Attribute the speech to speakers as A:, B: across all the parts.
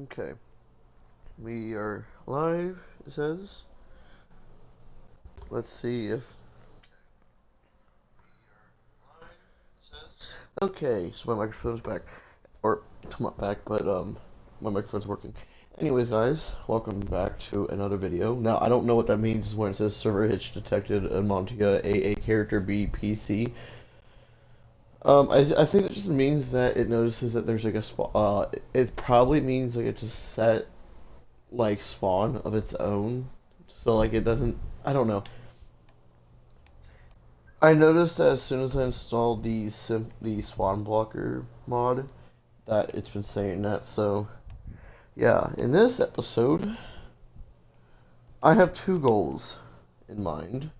A: Okay, we are live, it says. Let's see if. Okay, so my microphone's back. Or, it's not back, but, my microphone's working. Anyways, guys, welcome back to another video. Now, I don't know what that means when it says server hitch detected on Montia AA character B PC. I think it just means that it notices that there's like a spawn. It probably means like it's a set like spawn of its own, so like it doesn't. I don't know. I noticed that as soon as I installed the spawn blocker mod, that it's been saying that. So yeah, in this episode, I have two goals in mind.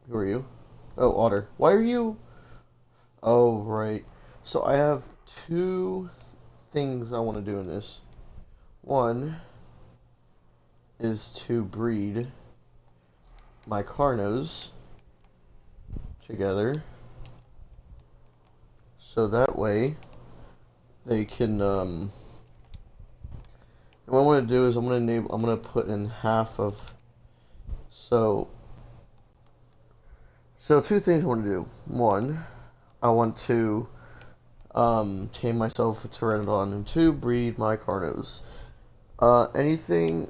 A: Who are you? Oh, Otter. Why are you? Oh, right. So I have two things I want to do in this. One is to breed my Carnos together, so that way they can. And what I want to do is I'm gonna put in half of. So two things I want to do. One, I want to tame myself a pteranodon, and two, breed my Carnos. Anything?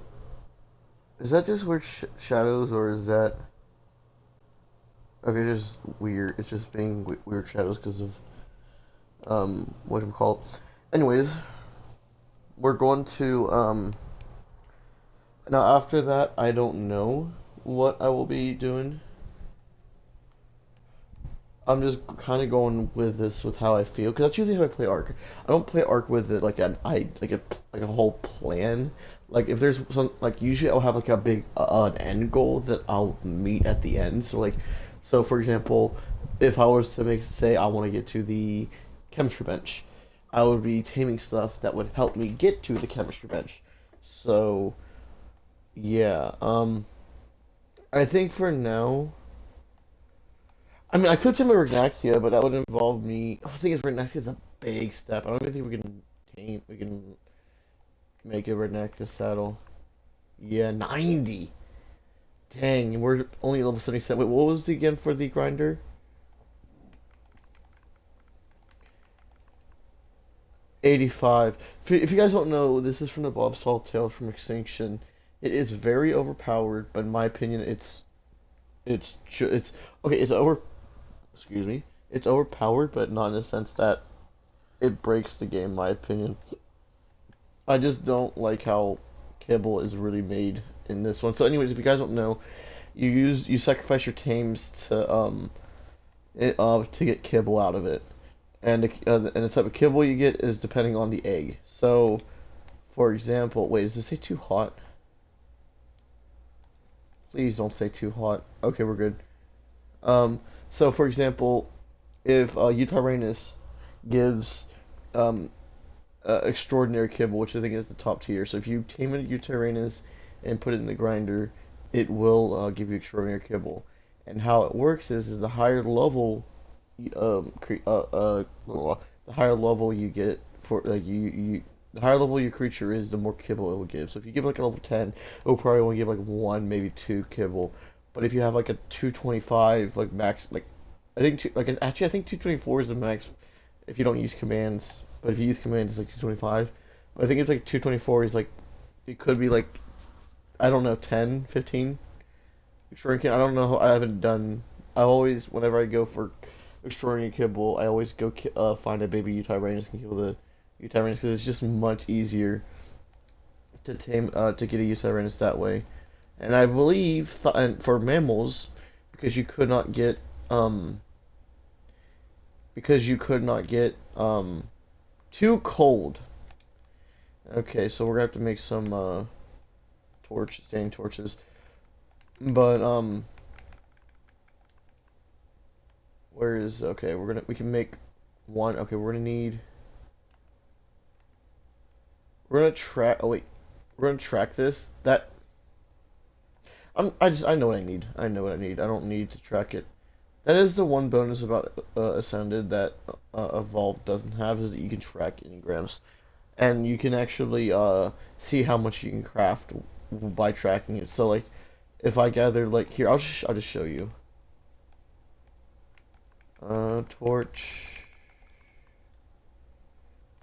A: Is that just weird shadows, or is that okay? Just weird. It's just being weird shadows because of what I'm called. Anyways, we're going to now after that. I don't know what I will be doing. I'm just kind of going with this with how I feel because that's usually how I play Ark. I don't play Ark with it like a whole plan. Like if there's some like usually I'll have like a big an end goal that I'll meet at the end. So for example, if I was to make say I want to get to the chemistry bench, I would be taming stuff that would help me get to the chemistry bench. So yeah, I think for now. I mean, I could tame a Rhinaxia, but that would involve me. The thing is, Rhinaxia is a big step. I don't even think we can make a Rhinaxia saddle. Yeah, 90. Dang, we're only level 77. Wait, what was the again for the grinder? 85. If you guys don't know, this is from the Bob Salt Tale from Extinction. It is very overpowered, but in my opinion, it's okay. It's over. Excuse me. It's overpowered, but not in the sense that it breaks the game, in my opinion. I just don't like how kibble is really made in this one. So, anyways, if you guys don't know, you sacrifice your tames to get kibble out of it, and the type of kibble you get is depending on the egg. So, for example, wait, does this say too hot? Please don't say too hot. Okay, we're good. So for example, if Utah Rainus gives um, extraordinary kibble, which I think is the top tier. So if you tame a Uranus and put it in the grinder, it will give you extraordinary kibble. And how it works is the higher level, the higher level you get for the higher level your creature is, the more kibble it will give. So if you give like a level 10, it will probably only give like one, maybe two kibble. But if you have like a 225, like max, like I think actually I think 224 is the max if you don't use commands. But if you use commands, it's like 225. But I think it's like 224 is like it could be like I don't know 10, 15 shrinking. I don't know. I haven't done. I always whenever I go for extraordinary kibble, I always go find a baby Utah Rangers and kill the Utah Rangers because it's just much easier to tame to get a Utah Rangers that way. And I believe and for mammals because you could not get um because you could not get too cold. Okay, so we're gonna have to make some standing torches. But where is okay? We can make one. Okay, we're gonna track. Oh wait, we're gonna track this. I know what I need. I know what I need. I don't need to track it. That is the one bonus about Ascended that Evolved doesn't have is that you can track engrams. and you can actually see how much you can craft by tracking it. So like if I gather like here, I'll just show you. Torch.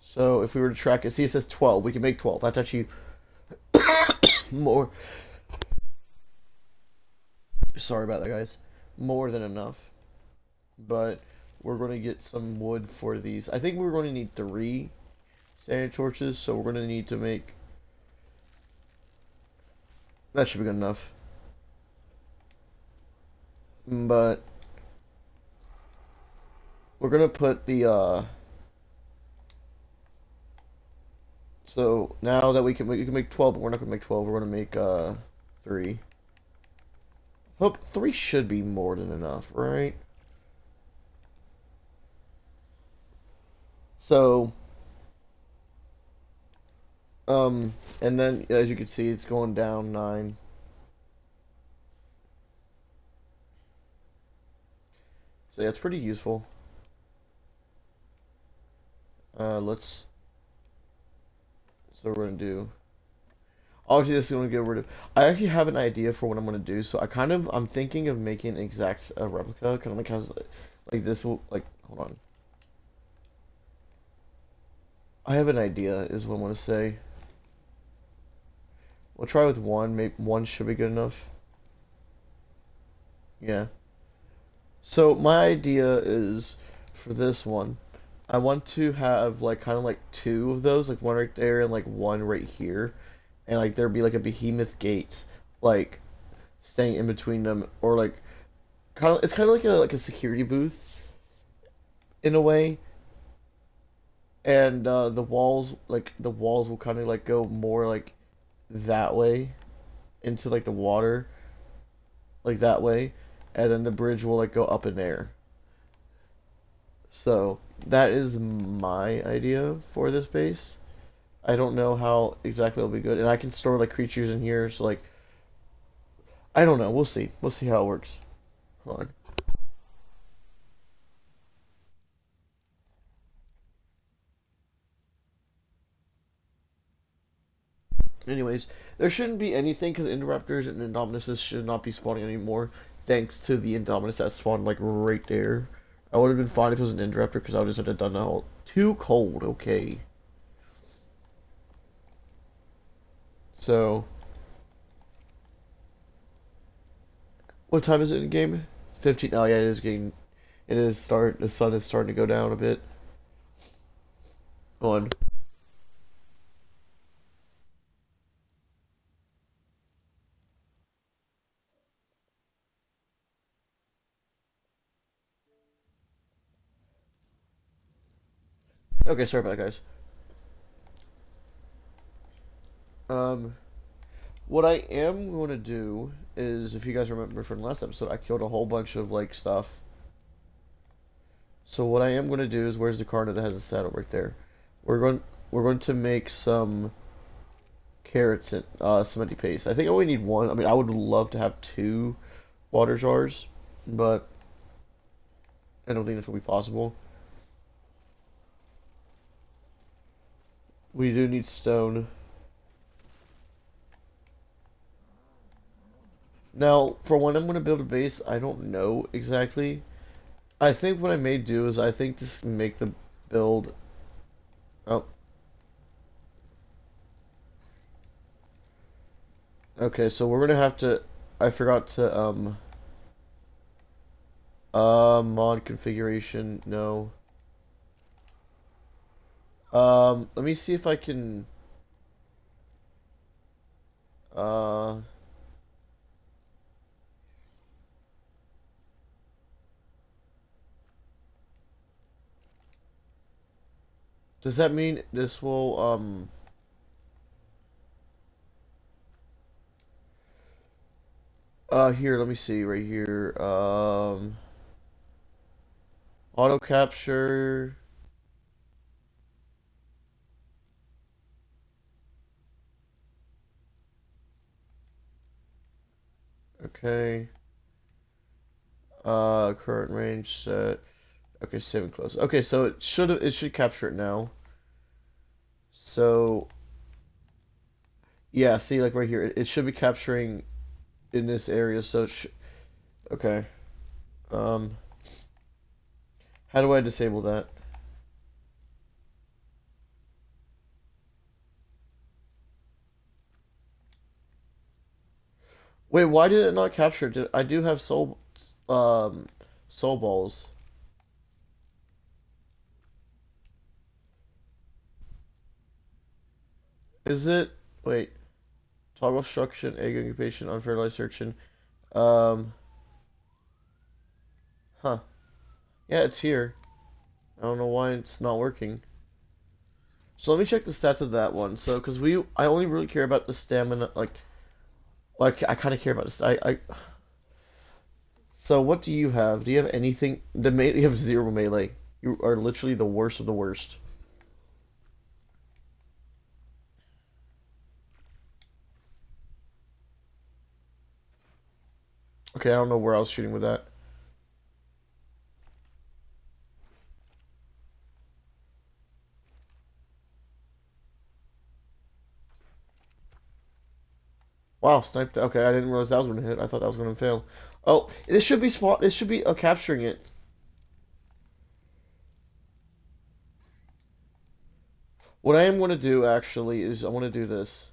A: So if we were to track it, see it says 12. We can make 12. That's actually more. Sorry about that, guys. More than enough. But we're going to get some wood for these. I think we're going to need 3 standard torches, so we're going to need to make. That should be good enough. But we're going to put the. So now that we can make 12, but we're not going to make 12. We're going to make 3. Hope 3 should be more than enough, right? So, and then as you can see, it's going down 9. So yeah, it's pretty useful. Let's. So we're gonna do. Obviously, this is gonna get rid of. I actually have an idea for what I'm gonna do. So I'm thinking of making an exact replica, kind of like has like this will like hold on. I have an idea, is what I want to say. We'll try with 1. Maybe 1 should be good enough. Yeah. So my idea is for this one, I want to have like kind of like 2 of those, like 1 right there and like 1 right here, and like there'd be like a behemoth gate, like staying in between them, or like kind of it's kind of like a security booth in a way, and the walls will kind of like go more like that way into like the water, like that way, and then the bridge will like go up in air. So that is my idea for this base. I don't know how exactly it'll be good, and I can store like creatures in here. So like I don't know. We'll see. We'll see how it works. Hold on. Anyways, there shouldn't be anything because Indoraptors and Indominuses should not be spawning anymore. Thanks to the Indominus that spawned like right there. I would have been fine if it was an Indoraptor because I would just have done that whole. Too cold. Okay. So what time is it in game? 15. Oh yeah, it is getting. It is start. The sun is starting to go down a bit. On. Okay, sorry about that, guys. Um, what I am going to do is, if you guys remember from last episode, I killed a whole bunch of like stuff. So what I am going to do is, where's the car that has a saddle right there? We're going we're going to make some carrots and cementy paste. I think I only need 1. I mean, I would love to have 2 water jars, but I don't think this will be possible. We do need stone. Now, for when I'm going to build a base, I don't know exactly. I think what I may do is I think to make the build. Oh, okay. So we're gonna have to. I forgot to mod configuration. No. Let me see if I can. Uh, does that mean this will here, let me see right here. Auto capture. Okay. Current range set. Okay, save and close. Okay, so it should capture it now. So yeah, see, like right here, it should be capturing in this area. So okay. Um, how do I disable that? Wait, why did it not capture? I do have um, soul balls. Is it? Wait, toggle struction, egg incubation, unfertilized searching. Um, huh. Yeah, it's here. I don't know why it's not working. So let me check the stats of that one. So, because I only really care about the stamina. Like, well, I kind of care about this. So what do you have? Do you have anything? You have zero melee. You are literally the worst of the worst. Okay, I don't know where I was shooting with that. Wow, sniped. Okay, I didn't realize that was going to hit. I thought that was going to fail. Oh, this should be spot. This should be capturing it. What I am going to do actually is I want to do this.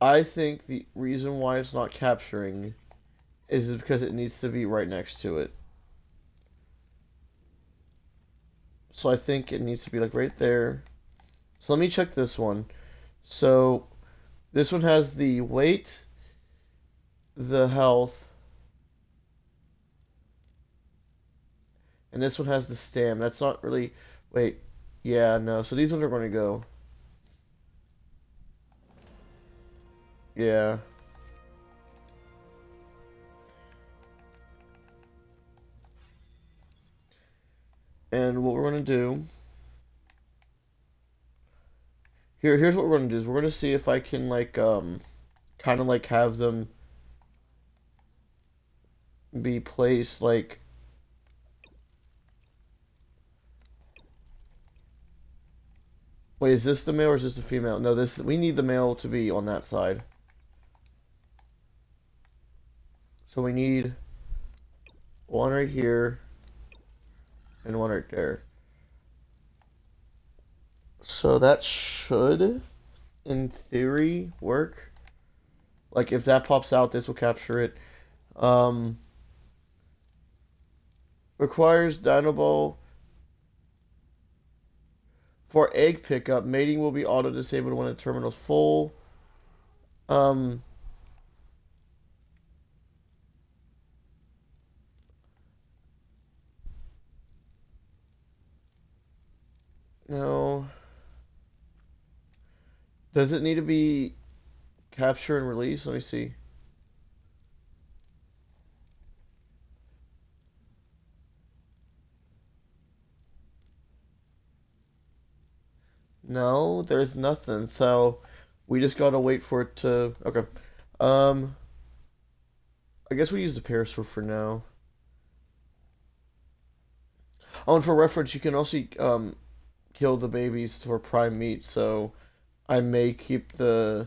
A: I think the reason why it's not capturing is because it needs to be right next to it. So I think it needs to be like right there. So let me check this one. So this one has the weight, the health, and this one has the stam. That's not really. Wait. Yeah, no. So these ones are going to go. Yeah. And what we're going to do. Here's what we're going to do is we're going to see if I can like kind of like have them be placed like wait, is this the male or is this the female? No, this we need the male to be on that side. So we need one right here and one right there. So that should, in theory, work. Like if that pops out, this will capture it. Um, requires Dynamo for egg pickup. Mating will be auto disabled when the terminal's full. Um, no. Does it need to be capture and release? Let me see. No, there's nothing. So we just gotta wait for it to. Okay. Um, I guess we use the parasaur for now. Oh, and for reference, you can also kill the babies for prime meat. So I may keep the.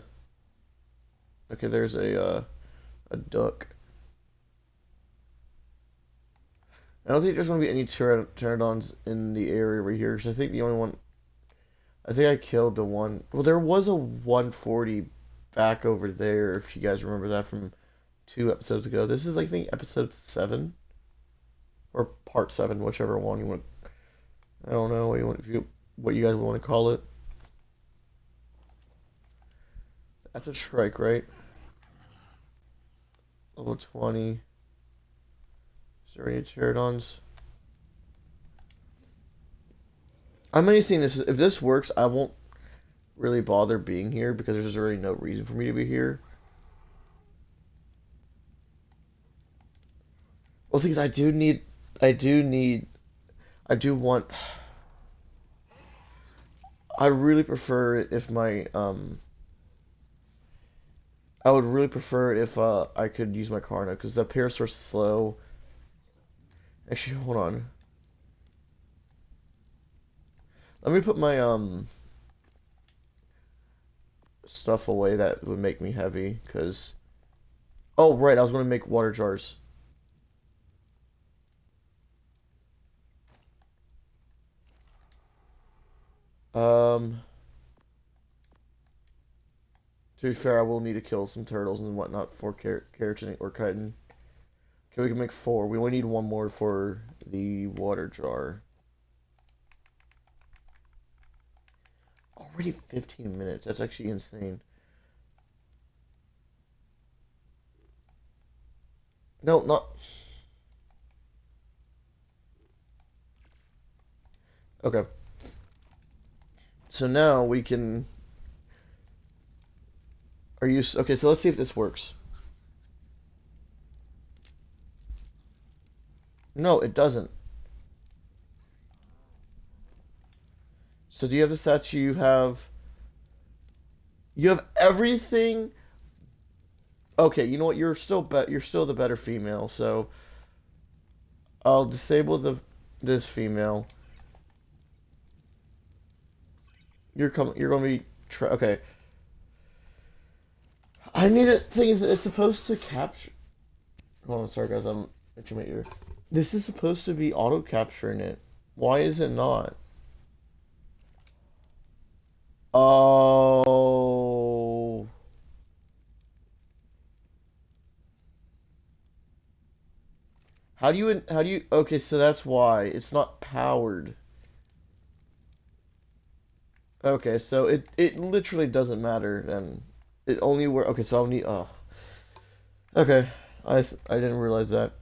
A: Okay, there's a duck. I don't think there's gonna be any pterodons in the area right here because I think the only one. I think I killed the one. Well, there was a 140 back over there. If you guys remember that from 2 episodes ago. This is I think episode 7 or part 7, whichever one you want. I don't know what you want if you what you guys want to call it. That's a strike, right? Level 20. Is there any pterodons? I'm only seeing this. If this works, I won't really bother being here because there's really no reason for me to be here. Well, things I do need, I do want. I really prefer it if my I would really prefer it if I could use my Karna because the Parasaur's slow. Actually, hold on. Let me put my stuff away that would make me heavy, cause oh right, I was gonna make water jars. Um, to be fair, I will need to kill some turtles and whatnot for keratin or chitin. Okay, we can make four. We only need one more for the water jar. Already 15 minutes. That's actually insane. No, not. Okay. So now we can. Are you okay? So let's see if this works. No, it doesn't. So do you have the statue? You have everything. Okay, you know what? You're still the better female. So I'll disable this female. You're gonna be okay. I need a thing is it's supposed to capture. Hold on, sorry guys, I'm itching my ear. This is supposed to be auto capturing it. Why is it not? Oh. How do you okay, so that's why it's not powered. Okay, so it literally doesn't matter then. It only work okay, so I'll need oh. Okay. I didn't realize that.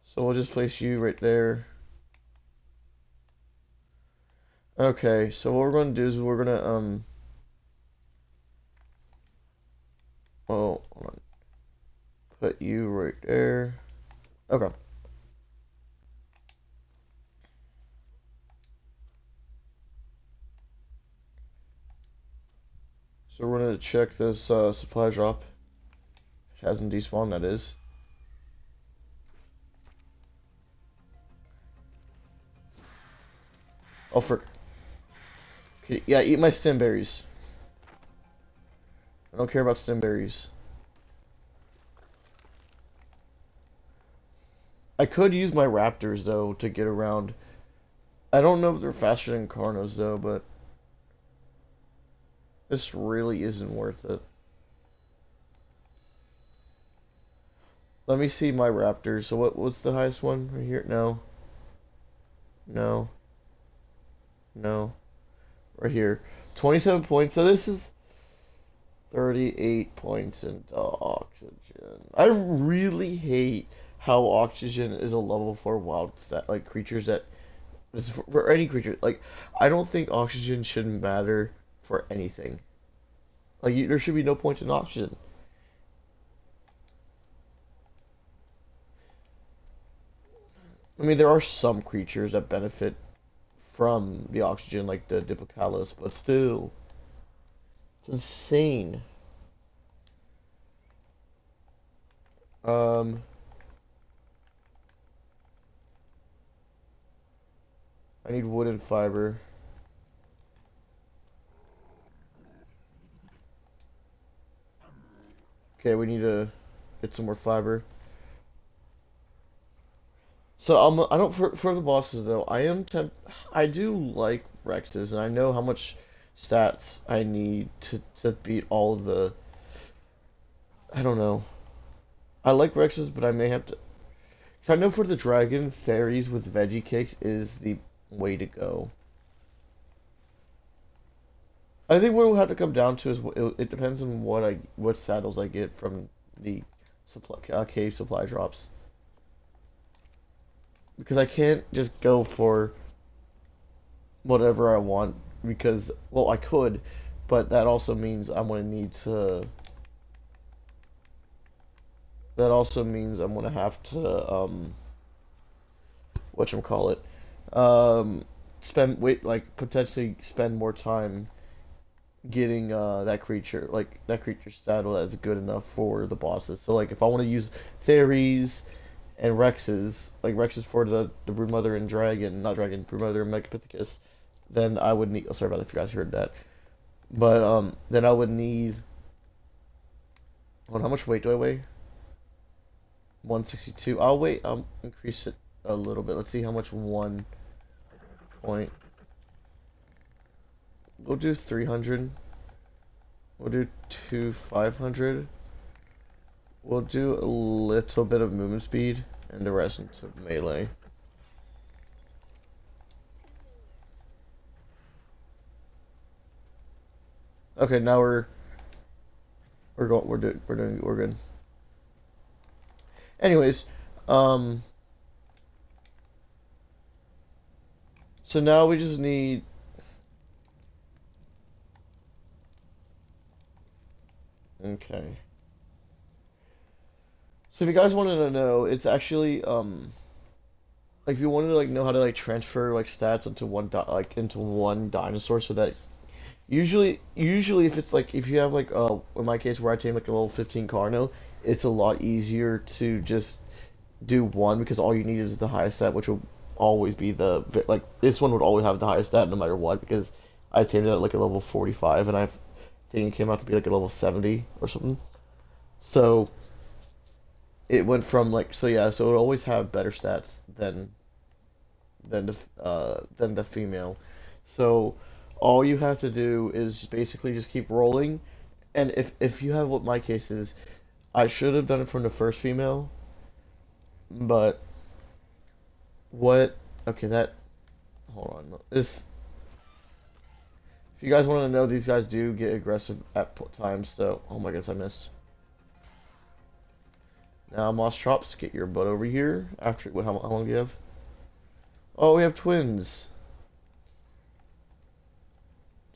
A: So we'll just place you right there. Okay, so what we're gonna do is we're gonna oh hold on. Put you right there. Okay. So we're gonna check this supply drop. It hasn't despawned, that is. Oh, frick. Okay, yeah, eat my stem berries. I don't care about stem berries. I could use my raptors, though, to get around. I don't know if they're faster than Carnos, though, but this really isn't worth it. Let me see my raptors. So what's the highest one right here? No. No. No. Right here. 27 points. So this is 38 points into oxygen. I really hate how oxygen is a level 4 wild stat, like creatures that for any creature. Like I don't think oxygen should matter for anything. Like there should be no points in oxygen. I mean, there are some creatures that benefit from the oxygen, like the Diplocalus, but still, it's insane. Um, I need wood and fiber. Okay, we need to get some more fiber. So I don't for the bosses though. I do like Rexes, and I know how much stats I need to beat all of the. I don't know. I like Rexes, but I may have to. So I know for the dragon, fairies with veggie cakes is the way to go. I think what it will have to come down to is it depends on what saddles I get from the supply cave supply drops because I can't just go for whatever I want because well I could, but that also means I'm gonna need to. That also means I'm gonna have to call it spend wait like potentially spend more time getting that creature like that creature saddle that's good enough for the bosses. So like if I want to use fairies and Rexes, like Rexes for the broodmother and dragon, not dragon, broodmother and Megapithecus, then I would need. Oh, sorry about if you guys heard that. But then I would need. Hold on, how much weight do I weigh? 162. I'll wait. I'll increase it a little bit. Let's see how much 1 point. We'll do 300. We'll do 500. We'll do a little bit of movement speed and the rest into melee. Okay, now we're good. Anyways, so now we just need. Okay. So if you guys wanted to know, it's actually like if you wanted to like know how to like transfer like stats into into one dinosaur, so that usually if it's like if you have like in my case where I tame like a level 15 Carno, it's a lot easier to just do one because all you need is the highest stat, which will always be like this one would always have the highest stat no matter what because I tamed it at like a level 45 and I think it came out to be like a level 70 or something. So it went from like so yeah, so it would always have better stats than the female. So all you have to do is basically just keep rolling, and if you have what my case is, I should have done it from the first female, but what? Okay, that. Hold on. This. If you guys want to know, these guys do get aggressive at times. So, oh my goodness, I missed. Now, Mostrops, get your butt over here. After what? How long do you have? Oh, we have twins.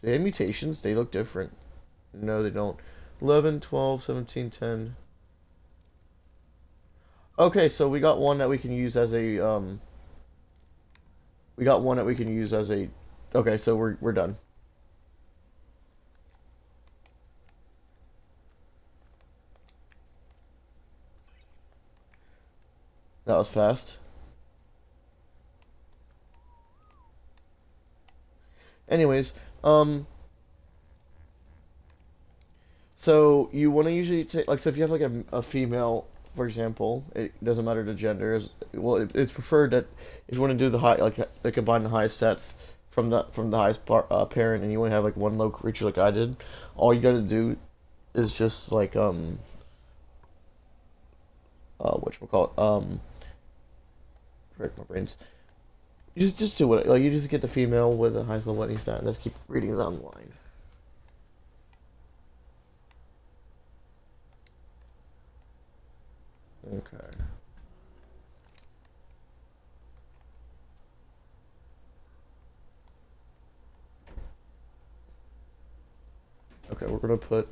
A: Do they have mutations? They look different. No, they don't. 11, 12, 17, 10. Okay, so we got one that we can use as a we got one that we can use as a. Okay, so we're done. That was fast. Anyways, so you want to usually take like so if you have like a female, for example, it doesn't matter the gender. Well, it's preferred that if you want to do the high like combine the highest stats from the highest parent, and you want to have like one low creature like I did, all you got to do is just like whatchamacallit frick my brains. You just do what like you just get the female with the highest level wedding stat and just keep reading it online. Okay. Okay, we're gonna put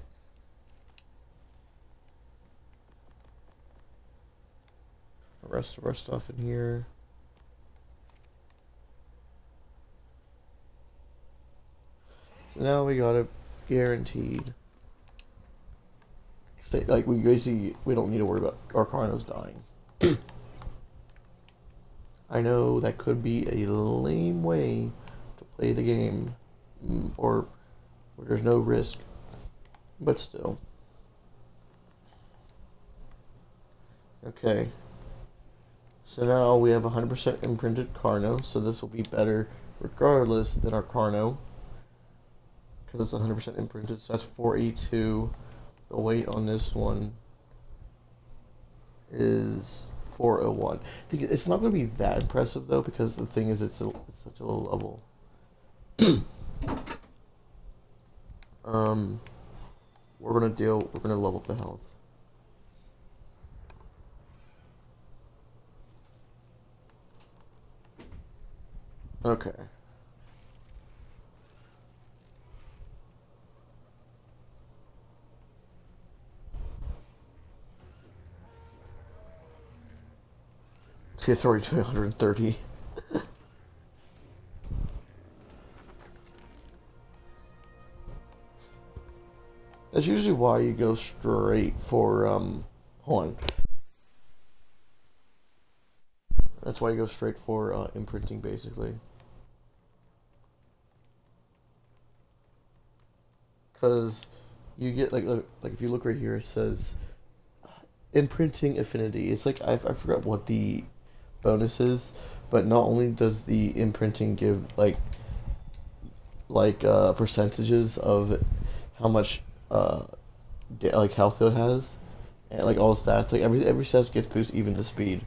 A: the rest of our stuff in here. So now we got it guaranteed. Say, like we basically we don't need to worry about our Carnos dying. I know that could be a lame way to play the game, or where there's no risk, but still. Okay. So now we have 100% imprinted Carno, so this will be better regardless than our Carno. Because it's 100% imprinted, so that's 482. The weight on this one is 401. I think it's not going to be that impressive though, because the thing is, it's such a low level. We're gonna level up the health. Okay. See, it's already 230. That's usually why you go straight for hold on. That's why you go straight for imprinting, basically. Because you get like if you look right here, it says imprinting affinity. It's like I forgot what the bonus is, but not only does the imprinting give percentages of how much like health it has, and like all stats, like every stat gets boosted even to speed.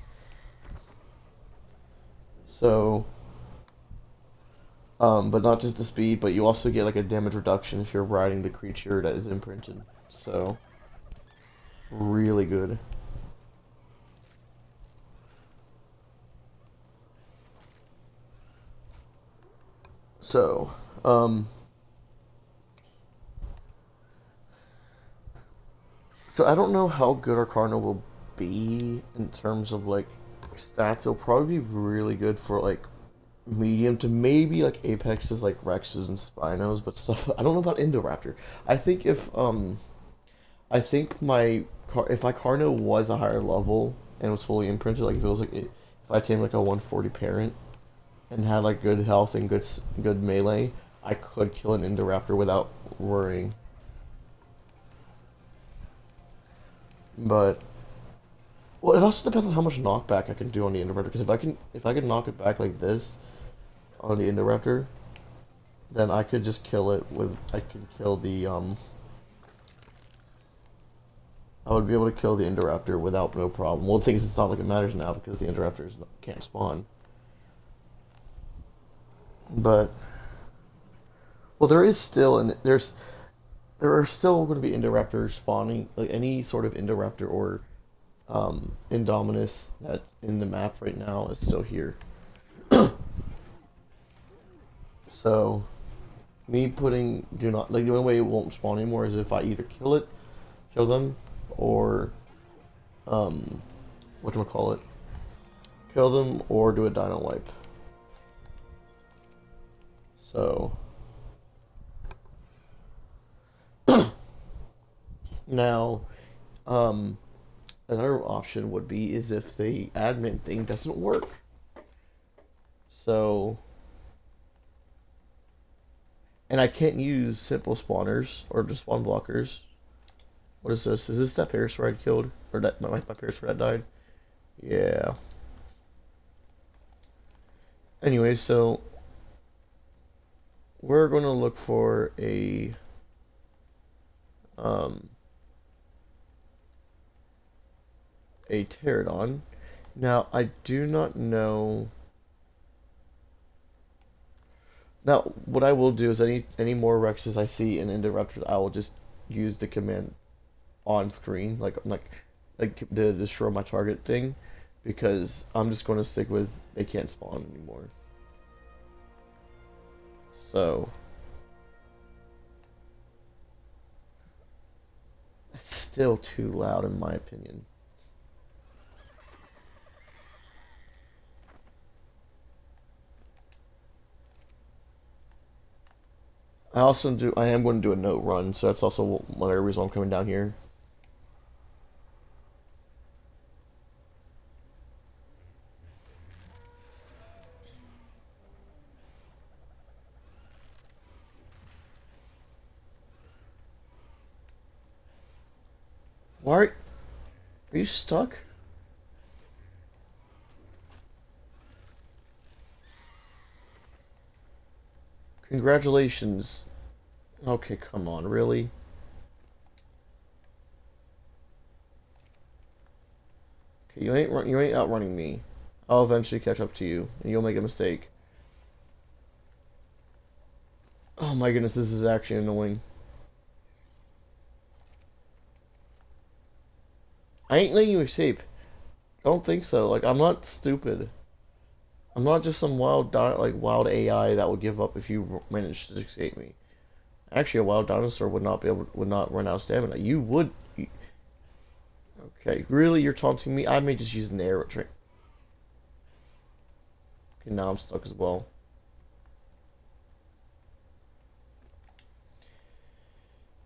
A: So but not just the speed, but you also get like a damage reduction if you're riding the creature that is imprinted. So really good. So, um, so I don't know how good Arcana will be in terms of like stats. It'll probably be really good for like medium to maybe like Apexes like Rexes and Spinos, but stuff I don't know about Indoraptor. I think I think if my Carno was a higher level and was fully imprinted, like if it was like if I tamed like a 140 parent and had like good health and good melee, I could kill an Indoraptor without worrying. But well, it also depends on how much knockback I can do on the Indoraptor. Because if I can knock it back like this on the Indoraptor, then I could just kill it with I can kill the I would be able to kill the Indoraptor without no problem. Well, the thing is, it's not like it matters now because the Indoraptors can't spawn. But well, there is still and there are still going to be Indoraptors spawning. Like any sort of Indoraptor or Indominus that's in the map right now is still here. So me putting do not like the only way it won't spawn anymore is if I either kill them, or what do I call it? Kill them or do a dino wipe. So now, another option would be is if the admin thing doesn't work. So, and I can't use simple spawners or just spawn blockers. What is this? Is this that Parasaur I killed? Or that my Parasaur that died? Yeah. Anyway, so we're going to look for um, a pterodon. Now, I do not know. Now, what I will do is any more Rexes I see in Indoraptors, I will just use the command on screen, like the destroy my target thing, because I'm just going to stick with they can't spawn anymore. So it's still too loud in my opinion. I am going to do a note run, so that's also one of the reasons I'm coming down here. Why are you stuck? Congratulations. Okay, come on, really? Okay, you ain't outrunning me. I'll eventually catch up to you, and you'll make a mistake. Oh my goodness, this is actually annoying. I ain't letting you escape. I don't think so. Like I'm not stupid. I'm not just some wild AI that would give up if you managed to escape me. Actually, a wild dinosaur would not run out of stamina. You would. Okay, really, you're taunting me? I may just use an arrow train. Okay, now I'm stuck as well.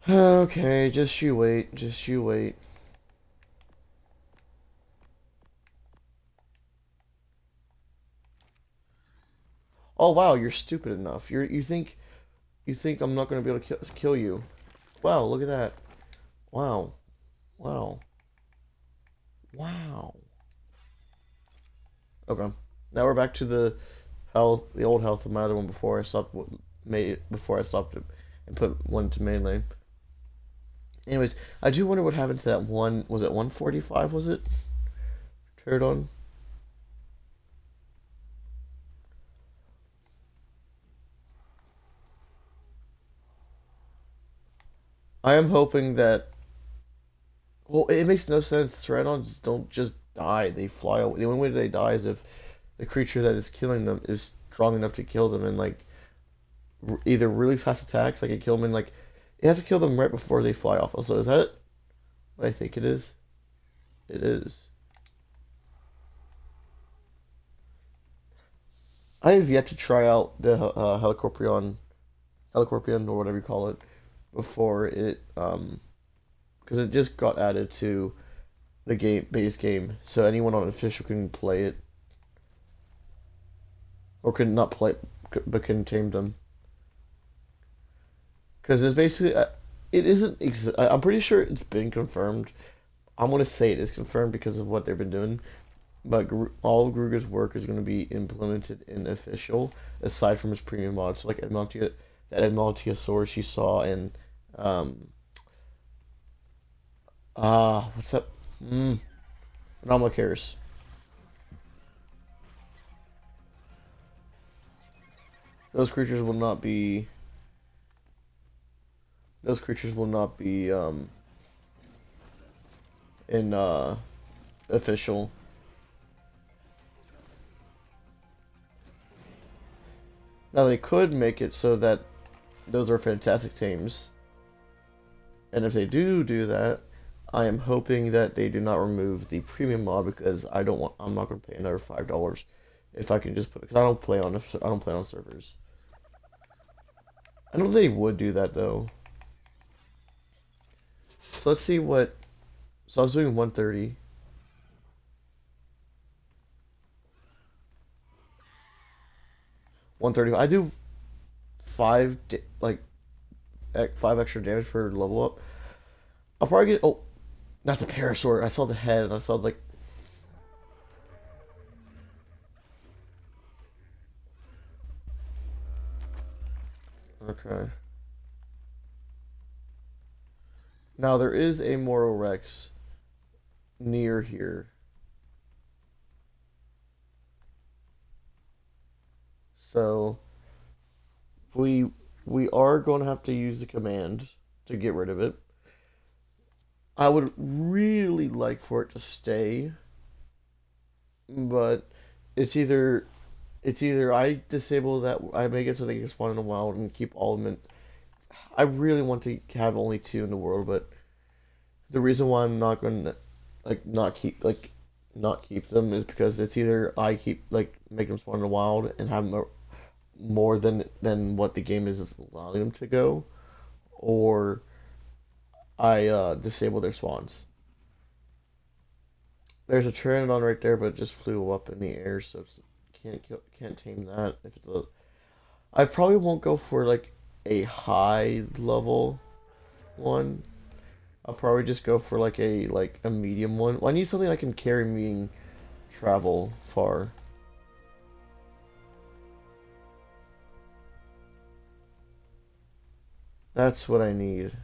A: Okay, just you wait. Just you wait. Oh wow, you're stupid enough. You think I'm not gonna be able to kill you. Wow, look at that. Wow. Wow. Wow. Okay. Now we're back to the old health of my other one before I stopped before I stopped it and put one to melee. Anyways, I do wonder what happened to that one. Was it 145? Was it turned on? I am hoping that. Well, it makes no sense. Pteranodons don't just die; they fly away. The only way they die is if the creature that is killing them is strong enough to kill them, and like either really fast attacks, like it kill them, and like it has to kill them right before they fly off. Also, is that what I think it is? It is. I have yet to try out the Helicorpion or whatever you call it, before it because it just got added to the base game, so anyone on official can play it or can not play, but can tame them. Because it's basically it isn't. I'm pretty sure it's been confirmed. I'm gonna say it is confirmed because of what they've been doing. But all of Gruga's work is going to be implemented in official, aside from his premium mods, so like that Edmontosaurus you saw in um what's that? Mm, Anomalocaris. Those creatures will not be. Those creatures will not be in official. Now they could make it so that those are fantastic tames, and if they do that, I am hoping that they do not remove the premium mod because I don't want. I'm not going to pay another $5 if I can just put it because I don't play on servers. I know they would do that though. So let's see what. So I was doing 130. 130. I do like 5 extra damage for level up. I'll probably get. Oh, that's a parasaur. I saw the head and I saw like. Okay. Now there is a Moro Rex near here, so we we are going to have to use the command to get rid of it. I would really like for it to stay, but it's either I disable that I make it so they can spawn in the wild and keep all of them in. I really want to have only two in the world, but the reason why I'm not going to not keep them is because it's either I keep make them spawn in the wild and have more than what the game is allowing them to go, or I disable their spawns. There's a Pteranodon right there, but it just flew up in the air, so it's can't tame that. If it's a, I probably won't go for like a high level one. I'll probably just go for like a medium one. Well, I need something I can carry me and travel far. That's what I need.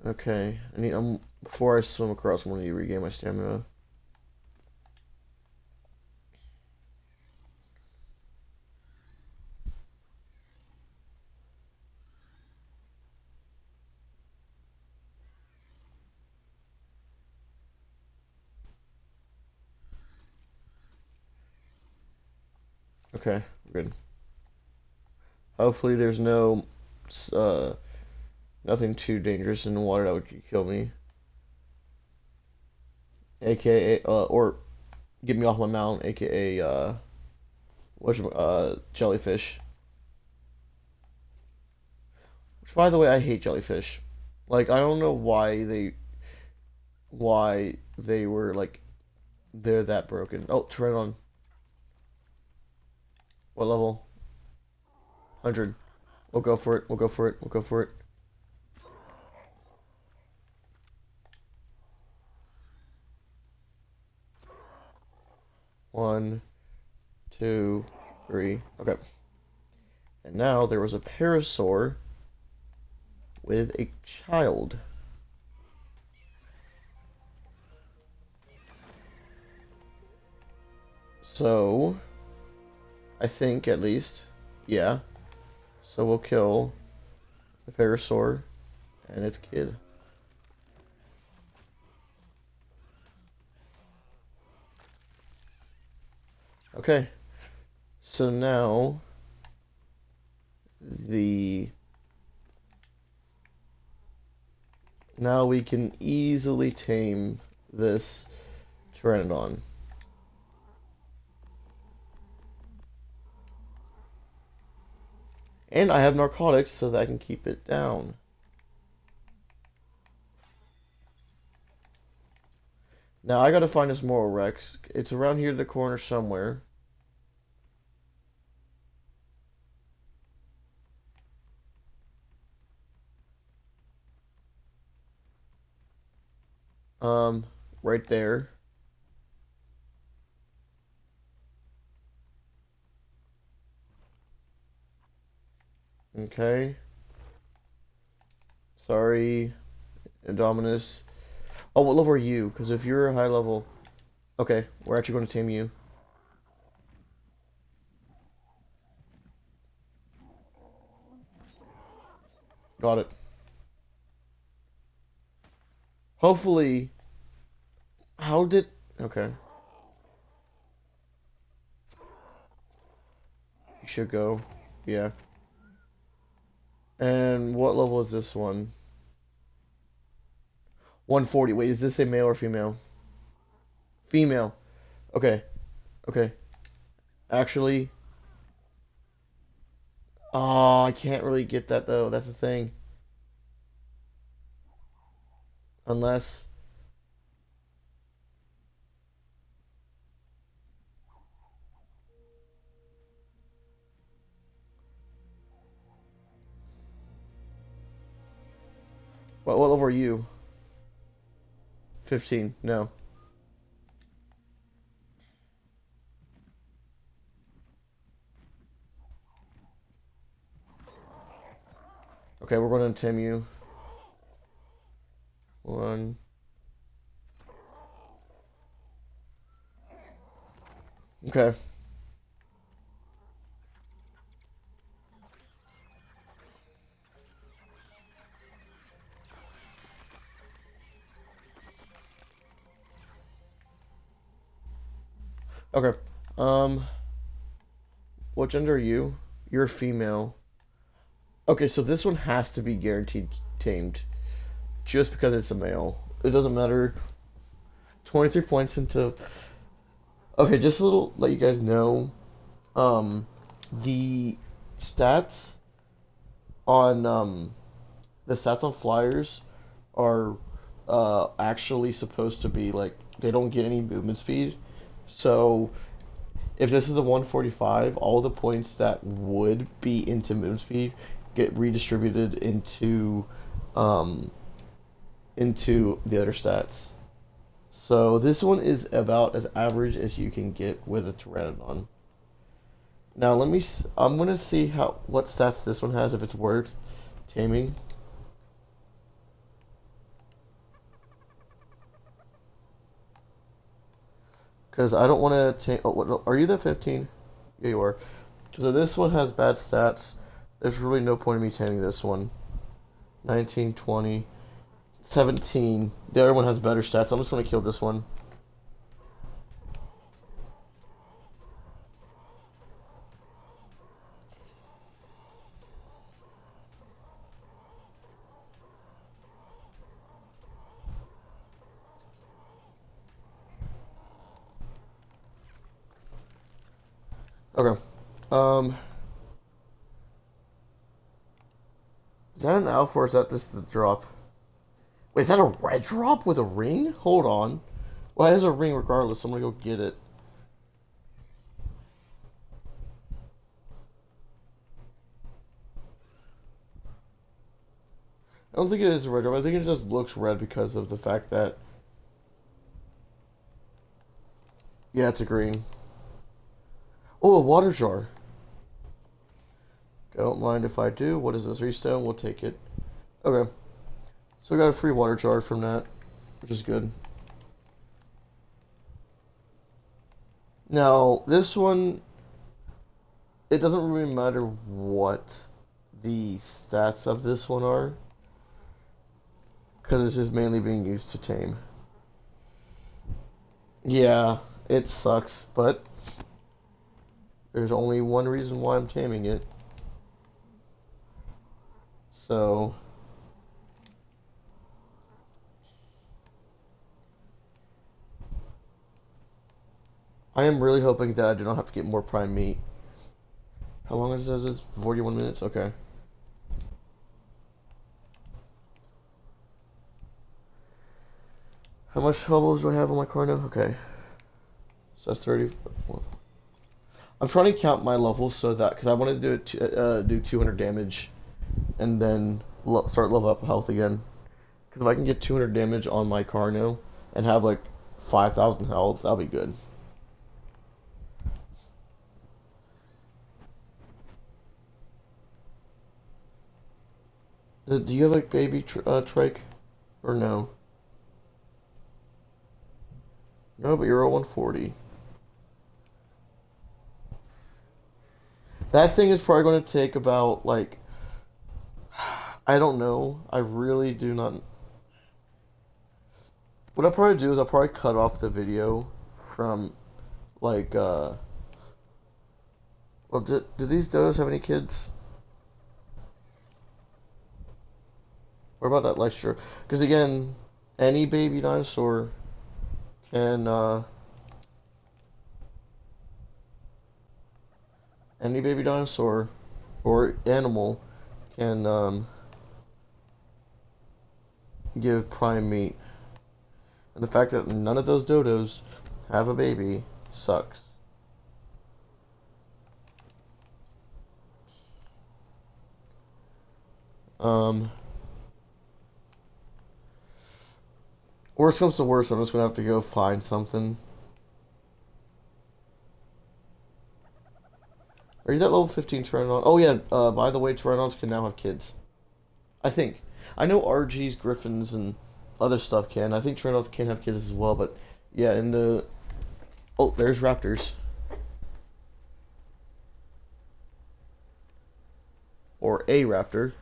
A: Okay, I need. Before I swim across, I'm gonna need to regain my stamina. Okay, good. Hopefully, there's uh, nothing too dangerous in the water that would kill me. AKA, or get me off my mount, AKA, jellyfish. Which, by the way, I hate jellyfish. Like, I don't know why they were like they're that broken. Oh, turn on. What level? 100. We'll go for it. We'll go for it. We'll go for it. One, two, three. Okay. And now there was a parasaur with a child. So, I think at least, yeah. So we'll kill the parasaur and its kid. Okay. So now the now we can easily tame this pteranodon. And I have narcotics so that I can keep it down. Now I gotta find this Moral Rex. It's around here in the corner somewhere. Um, right there. Okay. Sorry, Indominus. Oh, what level are you? Because if you're a high level... Okay, we're actually going to tame you. Got it. Hopefully... How did... Okay. You should go. Yeah. And what level is this one? 140. Wait, is this a male or female? Female. Okay. Okay. Actually... Oh, I can't really get that though. That's the thing. Unless... what level are you? 15. No. Okay, we're going to tame you. One. Okay. Okay. Um, what gender are you? You're a female. Okay, so this one has to be guaranteed tamed just because it's a male. It doesn't matter. 23 points into. Okay, just a little let you guys know. Um, the stats on the stats on flyers are actually supposed to be like they don't get any movement speed. So if this is a 145, all the points that would be into movement speed get redistributed um, into the other stats. So this one is about as average as you can get with a Pteranodon. Now let me. I'm gonna see how what stats this one has if it's worth taming. Because I don't want to tame. Oh, are you the 15? Yeah, you are. So this one has bad stats. There's really no point in me taming this one. 19, 20, 17. The other one has better stats. I'm just gonna kill this one. Okay. Um, is that an alpha or is that just the drop? Wait, is that a red drop with a ring? Hold on. Well, it has a ring regardless. I'm gonna go get it. I don't think it is red. I think it just looks red because of the fact that yeah, it's a green. Oh, a water jar. Don't mind if I do. What is this? 3 stone. We'll take it. Okay. So we got a free water jar from that, which is good. Now, this one, it doesn't really matter what the stats of this one are, because this is mainly being used to tame. Yeah, it sucks, but there's only one reason why I'm taming it. So, I am really hoping that I do not have to get more prime meat. How long is this? 41 minutes? Okay. How much levels do I have on my car now? Okay. So that's 30. I'm trying to count my levels so that, because I want to do it do 200 damage and then start level up health again. Because if I can get 200 damage on my car now and have like 5,000 health, that'll be good. Do you have like baby trike or no? No, but you're at 140. That thing is probably going to take about like I don't know. I really do not. What I'll probably do is I'll probably cut off the video from like well, do these dodos have any kids? What about that lecture? Because again, any baby dinosaur can any baby dinosaur or animal can give prime meat. And the fact that none of those dodos have a baby sucks. Um, Worst comes to worst, I'm just gonna have to go find something. Are you that level 15 Pteranodon? Oh yeah, by the way, Pteranodons can now have kids. I think. I know RGs, Griffins, and other stuff can. I think Pteranodons can have kids as well, but yeah, in the... Oh, there's raptors. Or a raptor.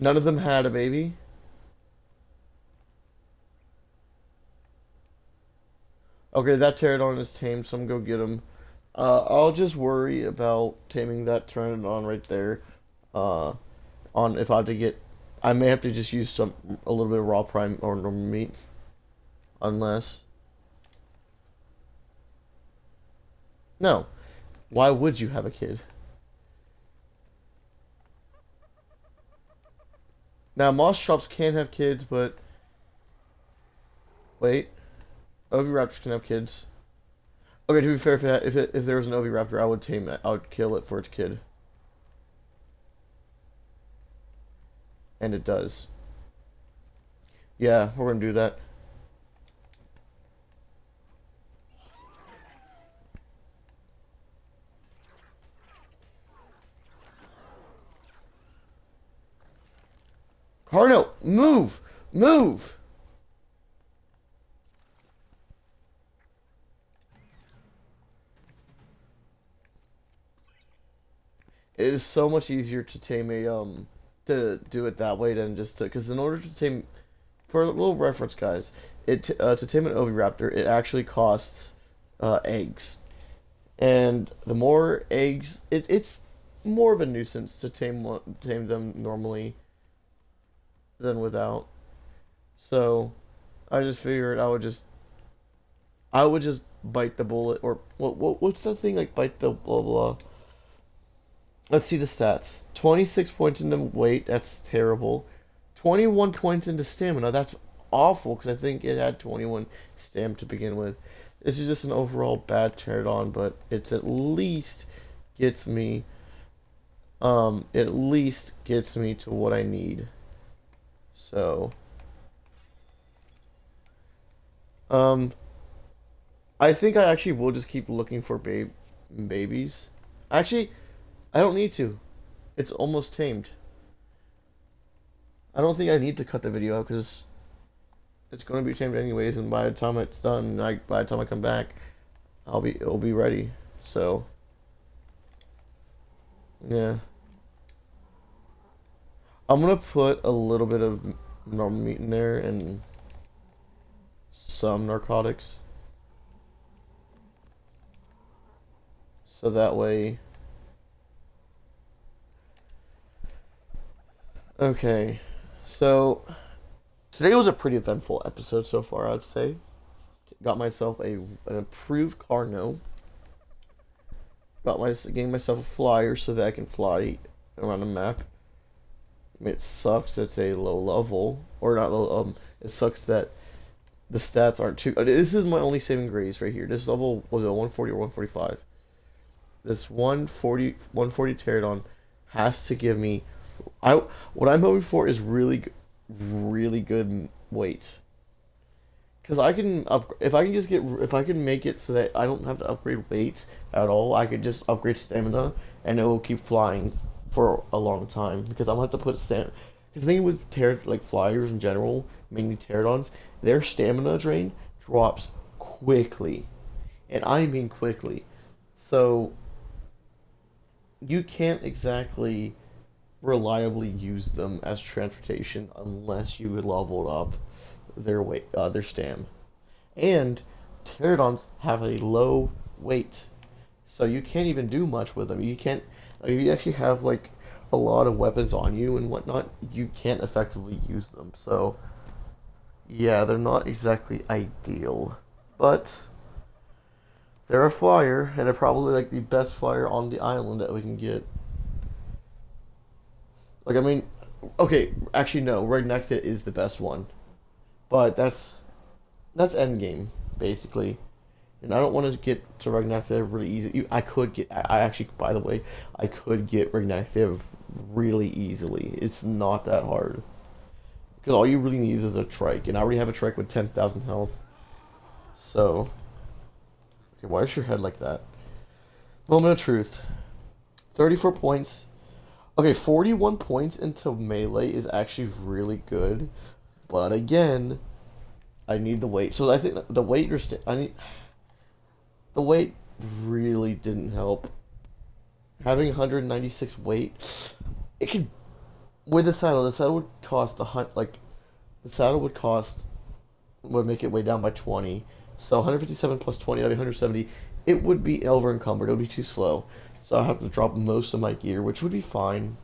A: None of them had a baby. Okay, that pterodon is tamed, so I'm gonna go get him. I'll just worry about taming that pterodon right there. Uh, on if I have to get, I may have to just use a little bit of raw prime or normal meat, unless. No, why would you have a kid? Now moss chops can have kids, but wait, oviraptors can have kids. Okay, to be fair, if there was an oviraptor, I would tame it. I would kill it for its kid, and it does. Yeah, we're gonna do that. Carno, move, move. It is so much easier to tame a to do it that way than just to because in order to tame for a little reference, guys, to tame an oviraptor, it actually costs eggs, and the more eggs, it's more of a nuisance to tame them normally than without. So I just figured I would just bite the bullet, or what's the thing like bite the blah blah. Let's see the stats. 26 points into weight. That's terrible. 21 points into stamina. That's awful because I think it had 21 stam to begin with. This is just an overall bad pterodon, but it's at least gets me at least gets me to what I need. So um I think I actually will just keep looking for babies. Actually, I don't need to. It's almost tamed. I don't think I need to cut the video out because it's going to be tamed anyways, and by the time it's done, like by the time I come back, it'll be ready. So yeah, I'm gonna put a little bit of normal meat in there and some narcotics, so that way. Okay, so today was a pretty eventful episode so far, I'd say. Got myself an improved Carno. Getting myself a flyer so that I can fly around the map. It sucks. It's a low level, or not low. It sucks that the stats aren't too. This is my only saving grace right here. This level was a 140 or 145. This 140 Pterodon has to give me. What I'm hoping for is really good weight. Because I can if I can just get if I can make it so that I don't have to upgrade weights at all, I could just upgrade stamina and it will keep flying for a long time. Because I'm gonna have to put stamina. Because the thing with like flyers in general, mainly pterodons, their stamina drain drops quickly, and I mean quickly. So you can't exactly reliably use them as transportation unless you leveled up their weight, their stam. And pterodons have a low weight, so you can't even do much with them. You can't. Like, if you actually have like a lot of weapons on you and whatnot, you can't effectively use them. So yeah, they're not exactly ideal, but they're a flyer, and they're probably like the best flyer on the island that we can get. Like I mean, okay, actually no, Regnecta is the best one, but that's end game basically. And I don't want to get to Regnecta really easy. I could get. I actually, by the way, I could get Regnecta really easily. It's not that hard because all you really need is a trike, and I already have a trike with 10,000 health. So, okay, why is your head like that? Moment of truth. 34 points. Okay, 41 points into melee is actually really good, but again, I need the weight. So I think the weight I need the weight really didn't help. Having 196 weight, it could with the saddle. The saddle would cost a hunt like the saddle would make it way down by 20. So 157 plus 20, that'd be 170. It would be over encumbered. It would be too slow. So I have to drop most of my gear, which would be fine.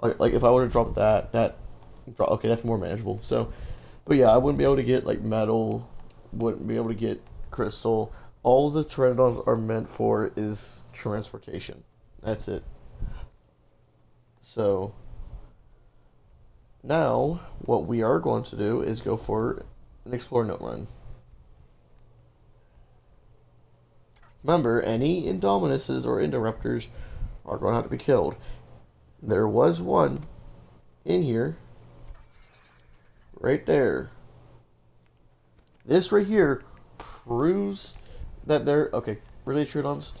A: Like if I would have dropped okay, that's more manageable. So, but yeah, I wouldn't be able to get like metal, wouldn't be able to get crystal. All the pterodons are meant for is transportation. That's it. So now what we are going to do is go for an explore note run. Remember, any Indominuses or Indoraptors are going to have to be killed. There was one in here, right there. This right here proves that they're okay. Really, Trudons?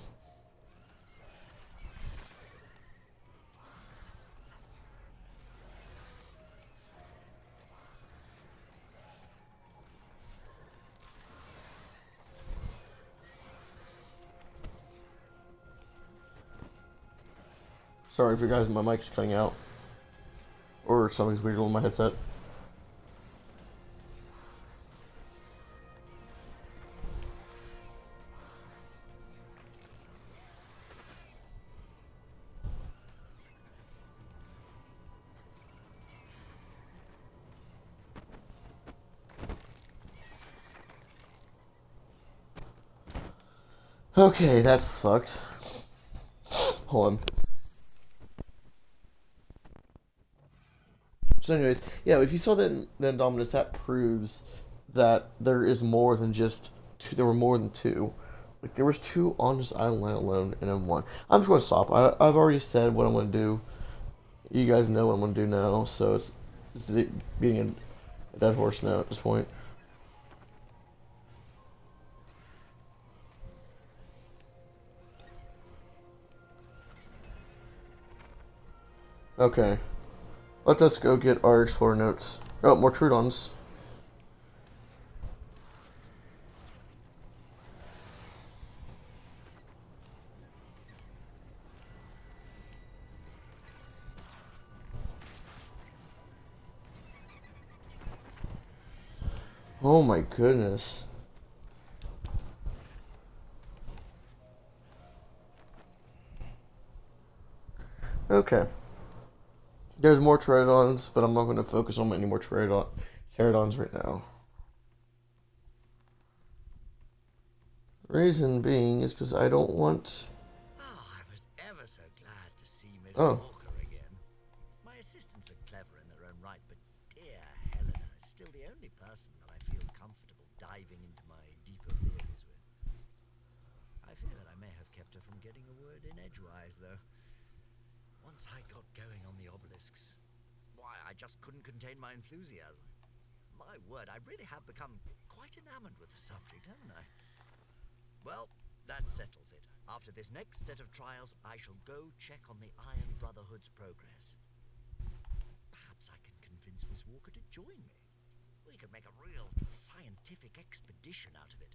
A: Sorry for you guys, my mic's cutting out. Or something's weird on my headset. Okay, that sucked. Hold on. So, anyways, yeah, if you saw that Indominus, that proves that there is more than just two. There were more than two. Like there was two on this island alone, and then one. I'm just gonna stop. I've already said what I'm gonna do. You guys know what I'm gonna do now, so it's being a dead horse now at this point. Okay, let us go get our explorer notes. Oh, more Trudons. Oh my goodness. Okay. There's more Pterodons, but I'm not going to focus on any more Pterodons right now. Reason being is because I don't want.
B: Oh, I was ever so glad to see Miss
A: Oh,
B: Walker again. My assistants are clever in their own right, but dear Helena is still the only person that I feel comfortable diving into my deeper theories with. I fear that I may have kept her from getting a word in edgewise, though. Once I got going on the obelisks, why, I just couldn't contain my enthusiasm. My word, I really have become quite enamored with the subject, haven't I? Well, that settles it. After this next set of trials, I shall go check on the Iron Brotherhood's progress. Perhaps I can convince Miss Walker to join me. We could make a real scientific expedition out of it.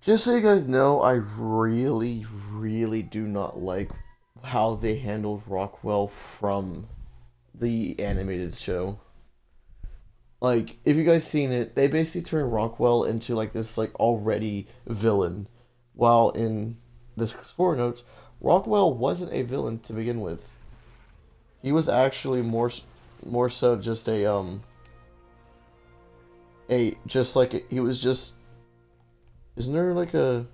A: just so you guys know, I really, really do not like how they handled Rockwell from the animated show. Like, if you guys seen it, they basically turned Rockwell into like this like already villain, while in the score notes, Rockwell wasn't a villain to begin with. He was actually more so just a just like he was just. Isn't there like a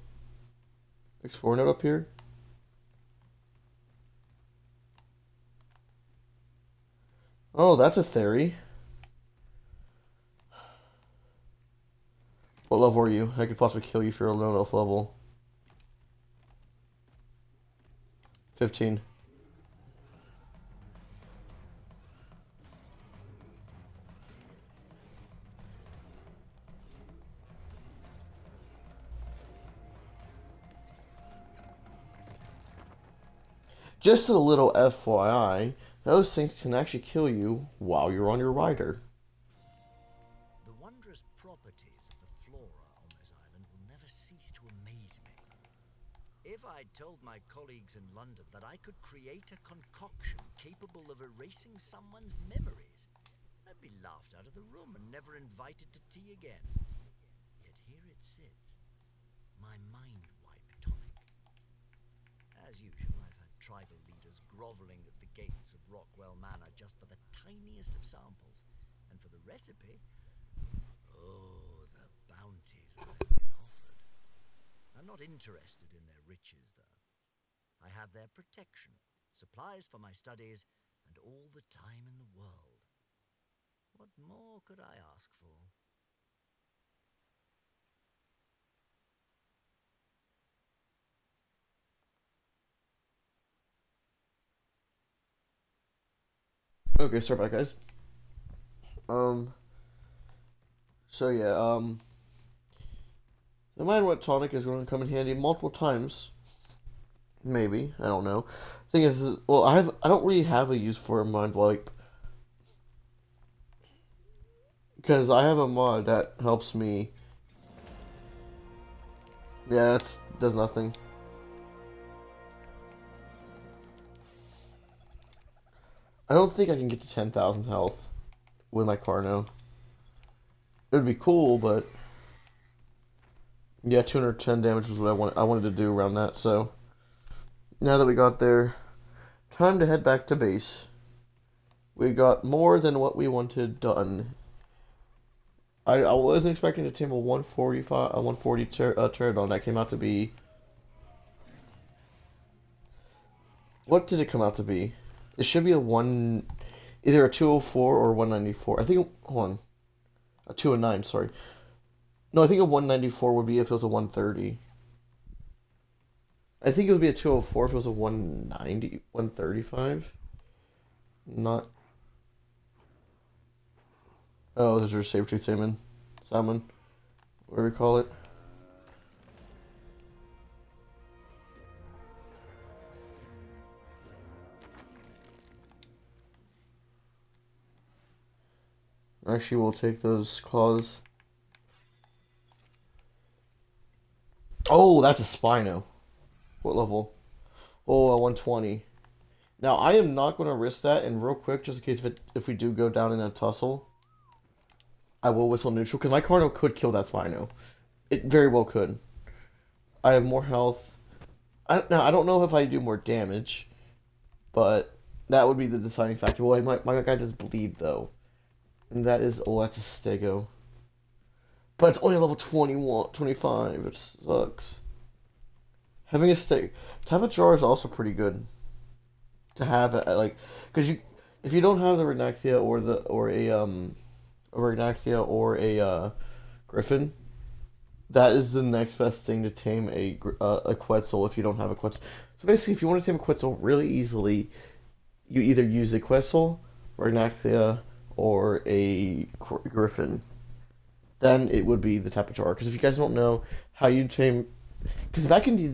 A: explore note up here? Oh, that's a theory. What level are you? I could possibly kill you if you're a low enough level. 15. Just a little FYI, those things can actually kill you while you're on your rider.
B: The wondrous properties of the flora on this island will never cease to amaze me. If I'd told my colleagues in London that I could create a concoction capable of erasing someone's memories, I'd be laughed out of the room and never invited to tea again. Yet here it sits, my mind wipe tonic. As usual, I've had tribal leaders groveling at the gates of Rockwell Manor just for the tiniest of samples, and for the recipe, oh, the bounties I've been offered. I'm not interested in their riches, though. I have their protection, supplies for my studies, and all the time in the world. What more could I ask for?
A: Okay, sorry about that, guys. Um, so yeah, the mind wet tonic is going to come in handy multiple times. Maybe, I don't know. Thing is, well, I don't really have a use for a mind wipe because I have a mod that helps me. Yeah, that's does nothing. I don't think I can get to 10,000 health with my Carno. It would be cool, but yeah, 210 damage was what I wanted to do around that. So now that we got there, time to head back to base. We got more than what we wanted done. I wasn't expecting to tame a 145, a 140 pterodon. That came out to be. What did it come out to be? It should be a one, either a 204 or 194. I think, hold on. A 209, sorry. No, I think a 194 would be if it was a 130. I think it would be a 204 if it was a 190, 135. Not. Oh, there's our saber-tooth salmon, whatever we call it. Actually, we'll take those claws. Oh, that's a Spino. What level? Oh, a 120. Now, I am not going to risk that, and real quick, just in case if we do go down in a tussle, I will whistle neutral, because my Carno could kill that Spino. It very well could. I have more health. Now, I don't know if I do more damage, but that would be the deciding factor. Well, my guy does bleed, though. And that is, oh, that's a Stego. But it's only level 21, 25. It sucks. Having a Stego. Tapajar is also pretty good to have, like, because if you don't have the Renactia or a Griffin, that is the next best thing to tame a Quetzal if you don't have a Quetzal. So basically, if you want to tame a Quetzal really easily, you either use a Quetzal, Renactia, or a Griffin. Then it would be the Tapajar. Because if you guys don't know how you tame, because back in my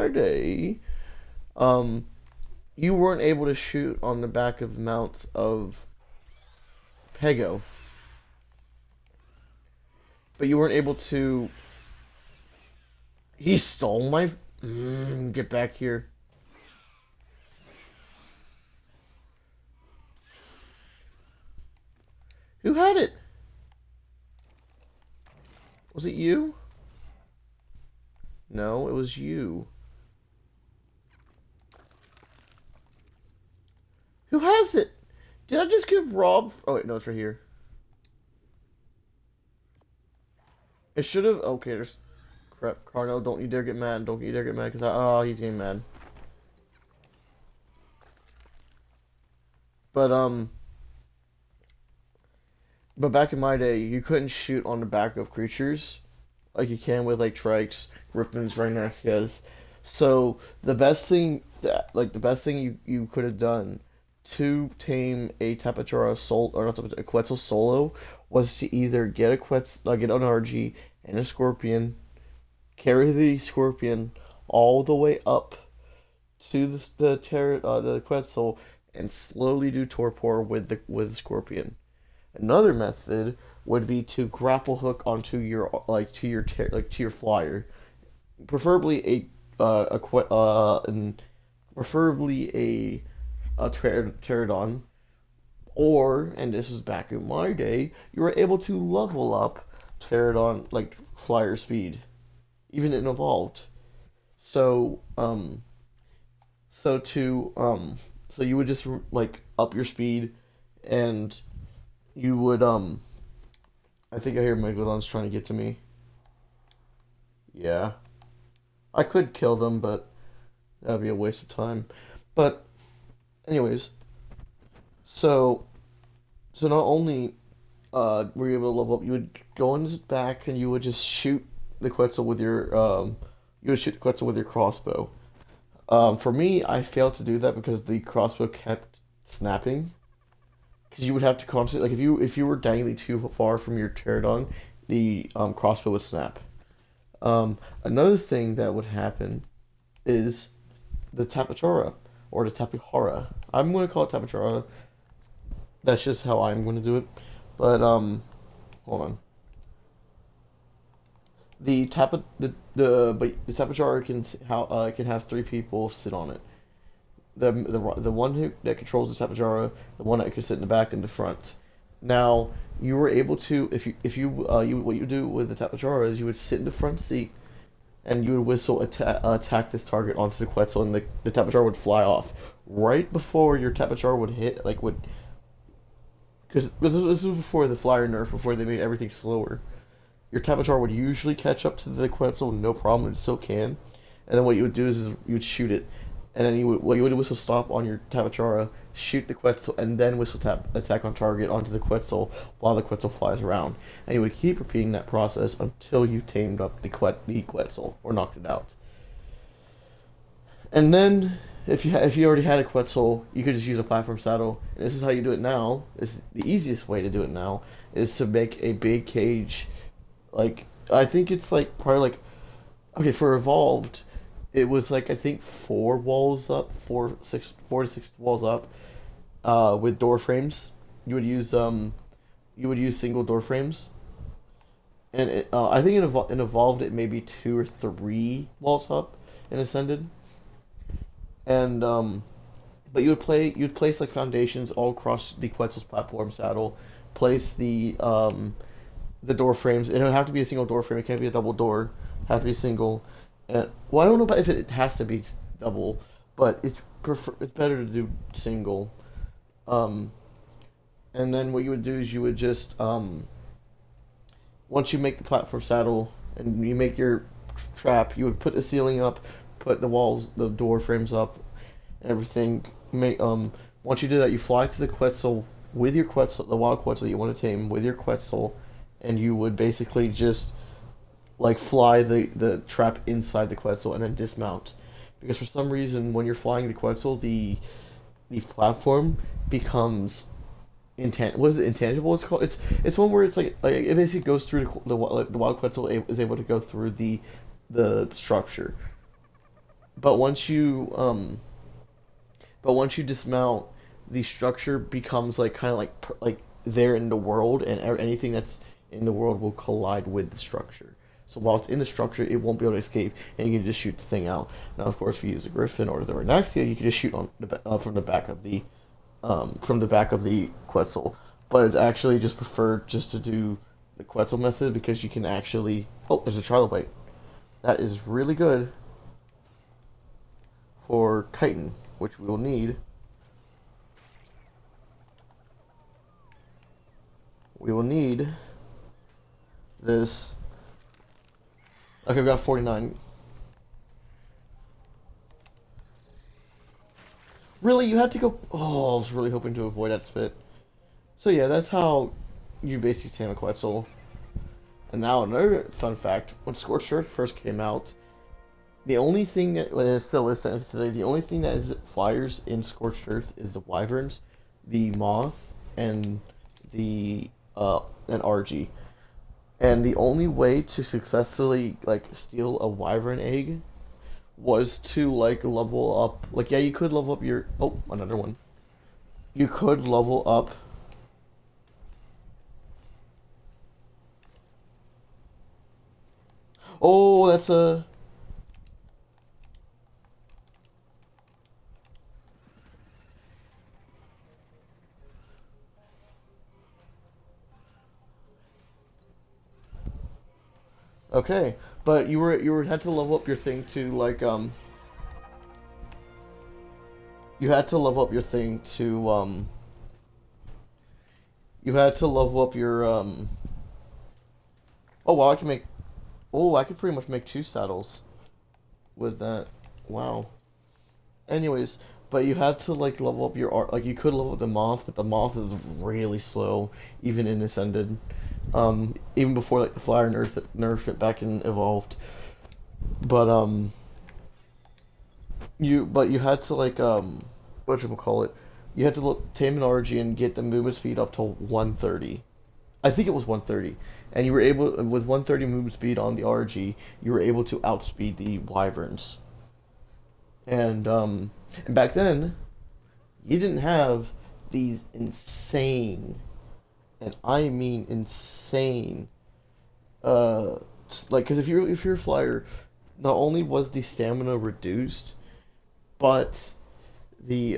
A: day, you weren't able to shoot on the back of mounts of Pego. But you weren't able to. He stole my. Get back here. Who had it? Was it you? No, it was you. Who has it? Did I just get robbed? Oh, wait, no, it's right here. It should have. Okay, there's. Crap, Carno, don't you dare get mad. Don't you dare get mad, because oh, he's getting mad. But, But back in my day, you couldn't shoot on the back of creatures like you can with like trikes, griffins, rhinoceros. So the best thing you could have done to tame a Tapachara soul or not a Quetzal solo was to either get a get an RG and a Scorpion, carry the Scorpion all the way up to the Quetzal, and slowly do torpor with the Scorpion. Another method would be to grapple hook onto your to your flyer, preferably and preferably a pterodon, or, and this is back in my day, you were able to level up pterodon like flyer speed, even in evolved. So so you would just like up your speed, and you would I think I hear Megalodon's trying to get to me. Yeah. I could kill them, but that'd be a waste of time. But anyways, so not only were you able to level up, you would go in his back and you would just shoot the Quetzal with your crossbow. For me, I failed to do that because the crossbow kept snapping. Because you would have to constantly, like, if you were dangling too far from your pterodon, the crossbow would snap. Another thing that would happen is the Tapachara, or the Tapihara. I'm going to call it Tapachara. That's just how I'm going to do it. But hold on. The Tapachara can have three people sit on it. The one that controls the Tapajara, the one that can sit in the back and the front. Now you were able to, what you do with the Tapajara is you would sit in the front seat, and you would whistle attack this target onto the Quetzal, and the Tapajara would fly off right before your Tapajara would hit, like would because this was before the flyer nerf, before they made everything slower. Your Tapatar would usually catch up to the Quetzal, no problem, it still can. And then what you would do is you would shoot it, and then you would whistle stop on your Tabachara, shoot the Quetzal, and then whistle tap attack on target onto the Quetzal while the Quetzal flies around. And you would keep repeating that process until you tamed up the Quetzal or knocked it out. And then if you already had a Quetzal, you could just use a platform saddle. And this is how you do it now. This is the easiest way to do it now is to make a big cage. Like I think it's like probably like okay for evolved, it was like I think 4 walls up, 4 to 6 walls up, with door frames. You would use single door frames, and I think in evolved it may be 2 or 3 walls up in ascended, and but you'd place like foundations all across the Quetzal's platform saddle, place the door frames. It would have to be a single door frame. It can't be a double door. It has to be single. And well, I don't know about if it has to be double, but it's better to do single. Um, and then what you would do is you would just once you make the platform saddle and you make your trap, you would put the ceiling up, put the door frames up, and everything. Make once you do that, you fly to the Quetzal with your Quetzal, the wild Quetzal that you want to tame with your Quetzal, and you would basically just like fly the trap inside the Quetzal and then dismount. Because for some reason, when you're flying the Quetzal, the platform becomes what is it, intangible? It's called. It's one where it's like it basically goes through the wild Quetzal is able to go through the structure. But once you dismount, the structure becomes like kind of like there in the world, and anything that's in the world will collide with the structure. So while it's in the structure, it won't be able to escape, and you can just shoot the thing out. Now, of course, if you use a Griffin or the Rynaxia, you can just shoot from the back of the Quetzal. But it's actually just preferred just to do the Quetzal method because you can actually. Oh, there's a Trilobite. That is really good for chitin, which we will need. We will need this. Okay, we got 49. Really, you had to go. Oh, I was really hoping to avoid that spit. So yeah, that's how you basically tame a Quetzal. And now another fun fact: when Scorched Earth first came out, the only thing that, well, it still is today, the only thing that is flyers in Scorched Earth is the wyverns, the moth, and the and RG. And the only way to successfully like steal a wyvern egg was to like level up. Like yeah, you could level up your another one. You could level up. Oh, that's a. Okay, but you had to level up your thing to like you had to level up your thing to you had to level up your oh wow, I could pretty much make 2 saddles with that. Wow. Anyways, but you had to like level up your art. Like you could level up the moth, but the moth is really slow, even in ascended. Even before like the flyer nerf it back in evolved. But you had to like what you call it? You had to tame an RG and get the movement speed up to 130. I think it was 130, and you were able with 130 movement speed on the RG, you were able to outspeed the wyverns. And back then, you didn't have these insane, and I mean insane, like because if you're a flyer, not only was the stamina reduced, but the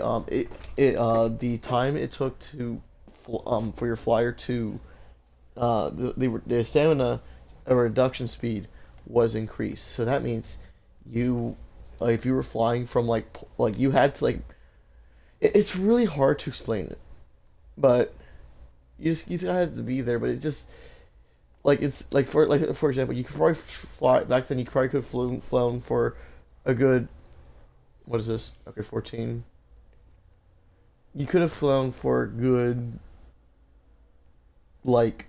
A: time it took to for your flyer to the stamina reduction speed was increased. So that means you if you were flying from you had to like it's really hard to explain it, but you just gotta have to be there, but it just like it's like for example, you could probably fly back then. You probably could have flown for a good what is this? Okay, 14. You could have flown for a good like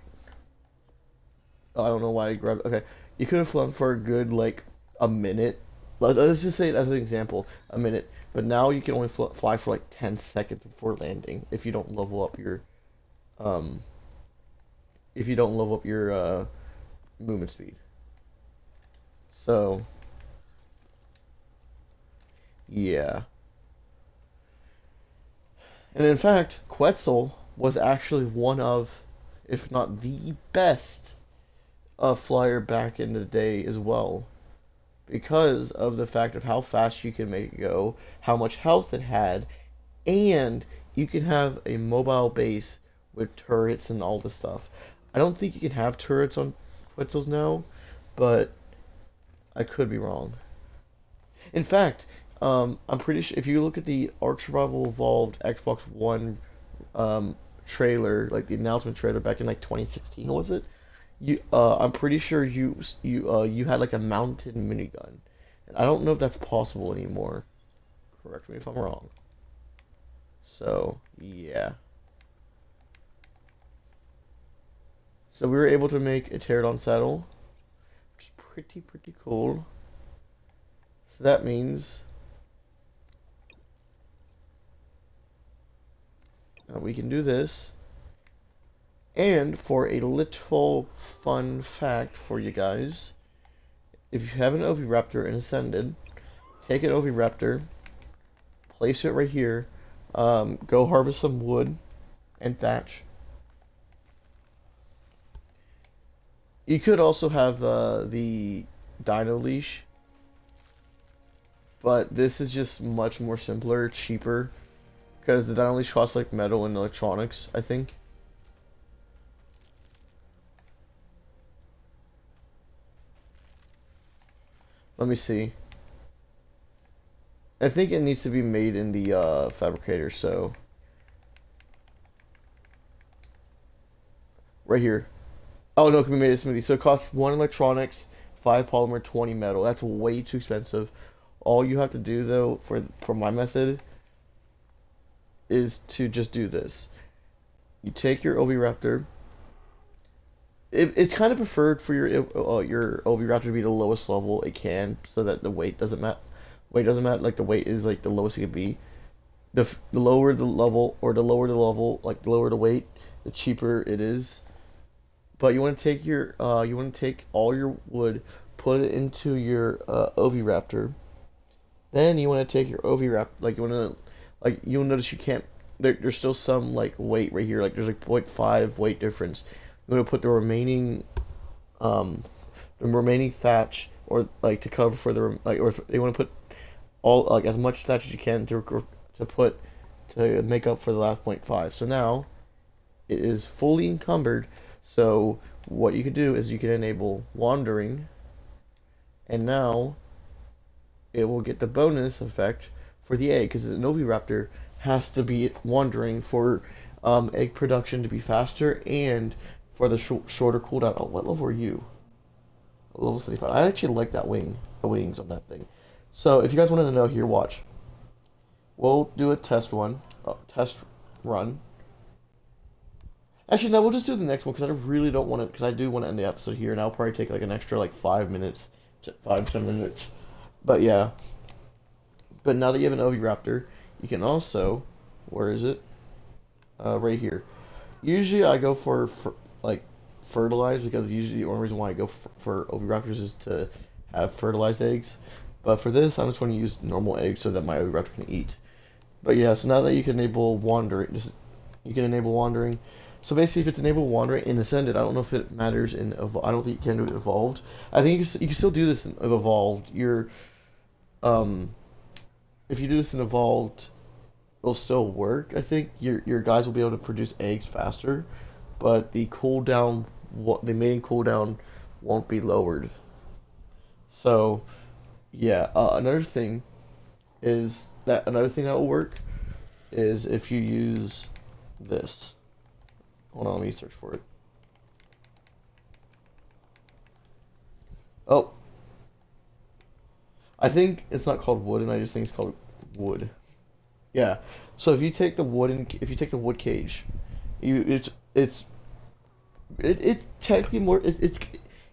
A: I don't know why I grabbed. Okay, you could have flown for a good like a minute. Let's just say it as an example, a minute. But now you can only fly for like 10 seconds before landing if you don't level up your um if you don't level up your movement speed. So yeah, and in fact, Quetzal was actually one of, if not the best, flyer back in the day as well, because of the fact of how fast you can make it go, how much health it had, and you can have a mobile base with turrets and all this stuff. I don't think you can have turrets on Quetzals now, but I could be wrong. In fact, I'm pretty sure if you look at the Ark Survival Evolved Xbox One trailer, like the announcement trailer back in like 2016, was it? I'm pretty sure you had like a mounted minigun, and I don't know if that's possible anymore. Correct me if I'm wrong. So yeah, so we were able to make a pterodon saddle, which is pretty cool. So that means we can do this. And for a little fun fact for you guys, if you have an Oviraptor and Ascended, take an Oviraptor, place it right here, go harvest some wood and thatch. You could also have the Dino Leash, but this is just much more simpler, cheaper, because the Dino Leash costs like metal and electronics, I think. Let me see. I think it needs to be made in the fabricator, so right here. Oh no, it can be made in smoothie. So it costs 1 electronics, 5 polymer, 20 metal. That's way too expensive. All you have to do though for my method is to just do this. You take your Oviraptor. It's kind of preferred for your Oviraptor to be the lowest level it can, so that the weight doesn't matter. Weight doesn't matter. Like the weight is like the lowest it can be. The lower the level, or the lower the level, like the lower the weight, the cheaper it is. But you want to take all your wood, put it into your Oviraptor. Then you want to take your Oviraptor, like you want to, like you'll notice you can't. There's still some like weight right here. Like there's like 0.5 weight difference. You want to put the remaining thatch, or like to cover for the like, or if you want to put all like as much thatch as you can to put to make up for the last 0.5. So now it is fully encumbered. So what you can do is you can enable wandering, and now it will get the bonus effect for the egg, because the Noviraptor has to be wandering for egg production to be faster and for the shorter cooldown. Oh, what level are you? Level 75. I actually like that wing, the wings on that thing. So if you guys wanted to know, here, watch. We'll do a test run. Actually, no, we'll just do the next one, because I really don't want to, because I do want to end the episode here, and I'll probably take like an extra like 5 minutes, 5-10 minutes. But yeah. But now that you have an Oviraptor, you can also, where is it? Right here. Usually I go for like fertilized, because usually the only reason why I go for Oviraptors is to have fertilized eggs. But for this, I'm just going to use normal eggs so that my Oviraptor can eat. But yeah, so now that you can enable wandering, you can enable wandering. So basically, if it's enabled wandering in Ascended, I don't know if it matters in I don't think you can do it Evolved. I think you can still do this in Evolved. If you do this in Evolved, it'll still work. I think your guys will be able to produce eggs faster, but the cooldown, the mating cooldown, won't be lowered. So, yeah. Another thing that will work is if you use this. Hold on, let me search for it. Oh, I think it's not called wooden. I just think it's called wood. Yeah. So if you take the wood cage, you it's technically more it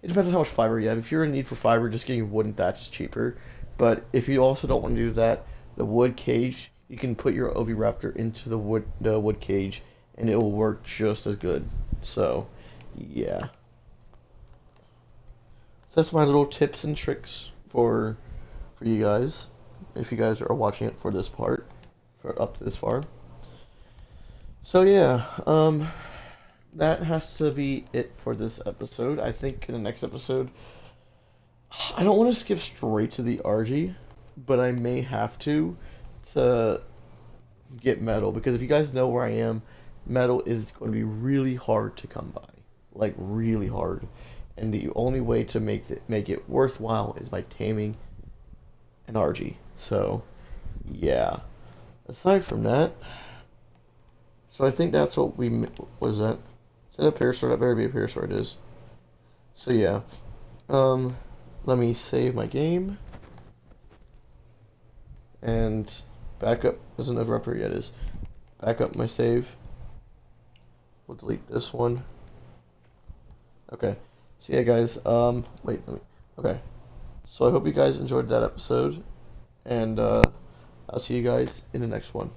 A: depends on how much fiber you have. If you're in need for fiber, just getting wood and thatch is cheaper. But if you also don't want to do that, the wood cage, you can put your Oviraptor into the wood cage, and it will work just as good. So, yeah. So that's my little tips and tricks for you guys. If you guys are watching it for this part, for up to this far. So yeah, that has to be it for this episode. I think in the next episode, I don't want to skip straight to the RG, but I may have to get metal because if you guys know where I am, metal is going to be really hard to come by, like really hard, and the only way to make it worthwhile is by taming an RG. So, yeah. Aside from that, so I think that's what we was that. Is that a parasaur? That better be a parasaur. It is. So yeah. Um, let me save my game and back up. There's an interrupter. Yeah, it is. Back up my save. We'll delete this one. Okay. So yeah, guys. Wait. Let me. Okay. So I hope you guys enjoyed that episode, and I'll see you guys in the next one.